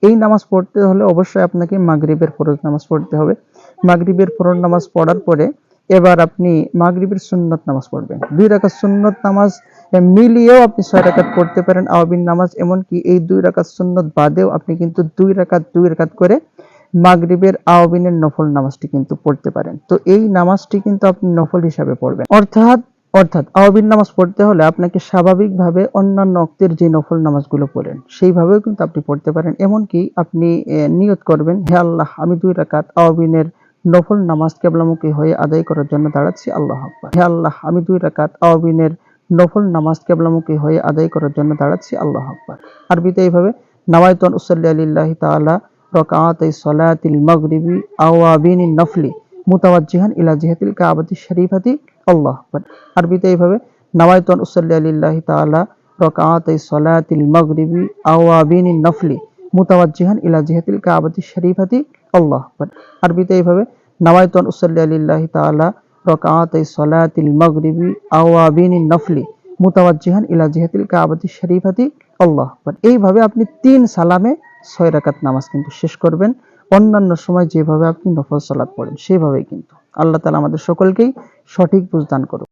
এই নামাজ পড়তে হলে অবশ্যই আপনাকে মাগরিবের ফরজ নামাজ পড়তে হবে। মাগরিবের ফরজ নামাজ পড়ার পরে এবার আপনি মাগরিবের সুন্নত নামাজ পড়বেন। 2 রাকাত সুন্নত নামাজ মিলিয়েও আপনি 6 রাকাত পড়তে পারেন আওয়াবিন নামাজ। এমনকি এই 2 রাকাত সুন্নত বাদেও আপনি কিন্তু 2 রাকাত করে মাগরিবের আওয়াবিনের নফল নামাজটি কিন্তু পড়তে পারেন। তো এই নামাজটি কিন্তু আপনি নফল হিসাবে পড়বেন। অর্থাৎ আওয়াবিন নামাজ পড়তে হলে আপনাকে স্বাভাবিকভাবে অন্যান্য ওয়াক্তের যে নফল নামাজগুলো পড়েন সেইভাবেও কিন্তু আপনি পড়তে পারেন। এমনকি আপনি নিয়ত করবেন, হে আল্লাহ, আমি 2 রাকাত আওয়াবিনের নফল নামাজ কিবলামুখী হয়ে আদায় করার জন্য দাঁড়াচ্ছি, আল্লাহু আকবার। হে আল্লাহ, আমি 2 রাকাত আওয়াবিনের নফল নামাজ কিবলামুখী হয়ে আদায় করার জন্য দাঁড়াচ্ছি, আল্লাহু আকবার। আরবিতে এইভাবে নাওয়াইতু আন উসাল্লি লিল্লাহি তাআলা রাকাতাই সালাতিল মাগরিবি আওয়াবিনিন নফলি মুতাওয়াজ্জিহান ইলা জিহাতিল কাবাতি শরীফাতি, আল্লাহু আকবার। আরবিতে এইভাবে নাওয়াইতু আন উসাল্লি লিল্লাহি তাআলা রাকাতাই সালাতিল মাগরিবি আওয়াবিনিন নফলি মুতাওয়াজ্জিহান ইলা জিহাতিল কাবাতি শরীফাতি, আল্লাহু আকবার। আরবিতে এইভাবে নাওয়াইতু আন উসাল্লি লিল্লাহি তাআলা রাকাতাই সালাতিল মাগরিবি আওয়াবিনিন নফলি মুতাওয়াজ্জিহান ইলা জিহাতিল কাবাতি শরীফাতি, আল্লাহু আকবার। এইভাবে আপনি 3 সালামে 6 রাকাত নামাজ কিন্তু শেষ করবেন। অন্যান্য সময় যেভাবে আপনি নফল সালাত পড়েন সেভাবেই কিন্তু। আল্লাহ তাআলা আমাদের সকলকেই সঠিক বুঝ দান করুন।